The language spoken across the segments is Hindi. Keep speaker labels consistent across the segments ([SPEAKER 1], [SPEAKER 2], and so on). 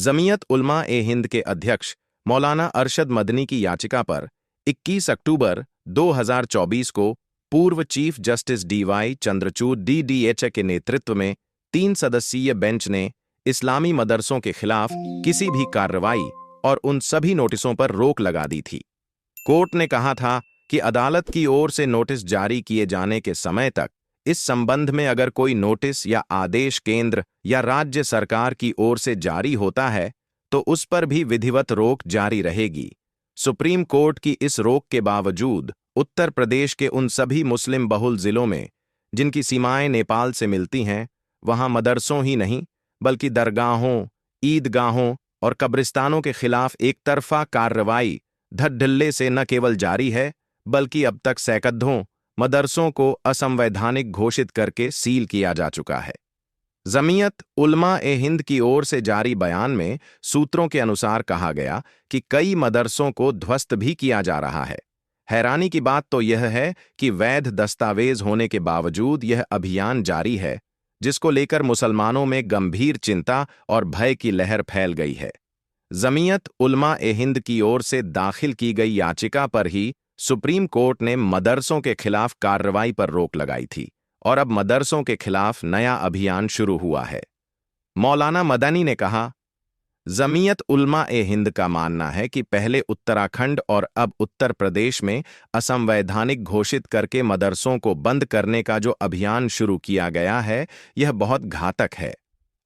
[SPEAKER 1] जमीयत उलमा ए हिंद के अध्यक्ष मौलाना अरशद मदनी की याचिका पर 21 अक्टूबर 2024 को पूर्व चीफ जस्टिस डीवाई चंद्रचूड़ डीडीएच के नेतृत्व में 3 सदस्यीय बेंच ने इस्लामी मदरसों के खिलाफ किसी भी कार्रवाई और उन सभी नोटिसों पर रोक लगा दी थी। कोर्ट ने कहा था कि अदालत की ओर से नोटिस जारी किए जाने के समय तक इस संबंध में अगर कोई नोटिस या आदेश केंद्र या राज्य सरकार की ओर से जारी होता है तो उस पर भी विधिवत रोक जारी रहेगी। सुप्रीम कोर्ट की इस रोक के बावजूद उत्तर प्रदेश के उन सभी मुस्लिम बहुल जिलों में जिनकी सीमाएं नेपाल से मिलती हैं, वहां मदरसों ही नहीं बल्कि दरगाहों, ईदगाहों और कब्रिस्तानों के खिलाफ एक तरफा कार्रवाई धड़ल्ले से न केवल जारी है बल्कि अब तक सैकड़ों मदरसों को असंवैधानिक घोषित करके सील किया जा चुका है। जमीयत उलमा ए हिंद की ओर से जारी बयान में सूत्रों के अनुसार कहा गया कि कई मदरसों को ध्वस्त भी किया जा रहा है। हैरानी की बात तो यह है कि वैध दस्तावेज होने के बावजूद यह अभियान जारी है, जिसको लेकर मुसलमानों में गंभीर चिंता और भय की लहर फैल गई है। जमीयत उलमा ए हिंद की ओर से दाखिल की गई याचिका पर ही सुप्रीम कोर्ट ने मदरसों के खिलाफ कार्रवाई पर रोक लगाई थी और अब मदरसों के खिलाफ नया अभियान शुरू हुआ है। मौलाना मदनी ने कहा, जमीयत उलमा ए हिंद का मानना है कि पहले उत्तराखंड और अब उत्तर प्रदेश में असंवैधानिक घोषित करके मदरसों को बंद करने का जो अभियान शुरू किया गया है, यह बहुत घातक है।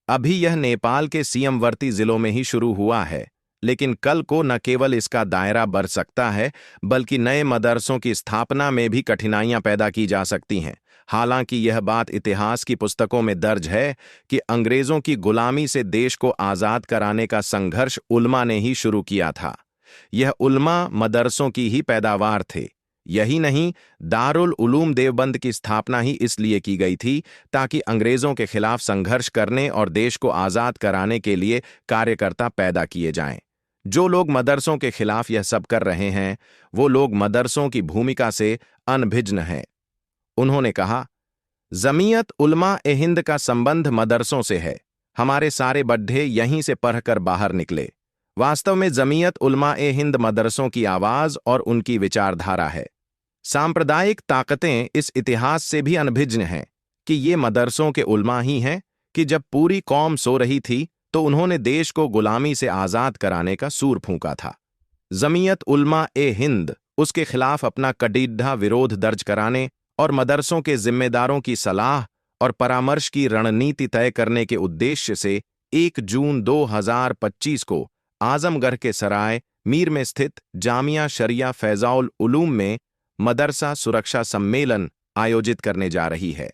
[SPEAKER 1] अभी यह नेपाल के सीमावर्ती जिलों में ही शुरू हुआ है, लेकिन कल को न केवल इसका दायरा बढ़ सकता है बल्कि नए मदरसों की स्थापना में भी कठिनाइयां पैदा की जा सकती हैं। हालांकि यह बात इतिहास की पुस्तकों में दर्ज है कि अंग्रेजों की गुलामी से देश को आज़ाद कराने का संघर्ष उलमा ने ही शुरू किया था। यह उलमा मदरसों की ही पैदावार थे। यही नहीं, दारुल उलूम देवबंद की स्थापना ही इसलिए की गई थी ताकि अंग्रेजों के खिलाफ संघर्ष करने और देश को आज़ाद कराने के लिए कार्यकर्ता पैदा किए जाएं। जो लोग मदरसों के खिलाफ यह सब कर रहे हैं, वो लोग मदरसों की भूमिका से अनभिज्ञ हैं। उन्होंने कहा, जमीयत उलमा ए हिंद का संबंध मदरसों से है। हमारे सारे बड्ढे यहीं से पढ़कर बाहर निकले। वास्तव में जमीयत उलमा ए हिंद मदरसों की आवाज और उनकी विचारधारा है। सांप्रदायिक ताकतें इस इतिहास से भी अनभिज्ञ हैं कि ये मदरसों के उलमा ही हैं कि जब पूरी कौम सो रही थी तो उन्होंने देश को गुलामी से आज़ाद कराने का सूर फूंका था। जमीयत उलमा ए हिंद उसके खिलाफ अपना कटीढ़ा विरोध दर्ज कराने और मदरसों के जिम्मेदारों की सलाह और परामर्श की रणनीति तय करने के उद्देश्य से 1 जून 2025 को आजमगढ़ के सराय मीर में स्थित जामिया शरिया फैजाउल उलूम में मदरसा सुरक्षा सम्मेलन आयोजित करने जा रही है।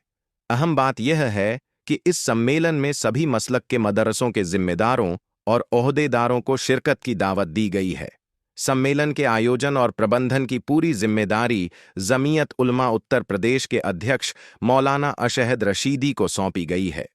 [SPEAKER 1] अहम बात यह है कि इस सम्मेलन में सभी मसलक के मदरसों के जिम्मेदारों और ओहदेदारों को शिरकत की दावत दी गई है। सम्मेलन के आयोजन और प्रबंधन की पूरी जिम्मेदारी जमीयत उलमा उत्तर प्रदेश के अध्यक्ष मौलाना अशहद रशीदी को सौंपी गई है।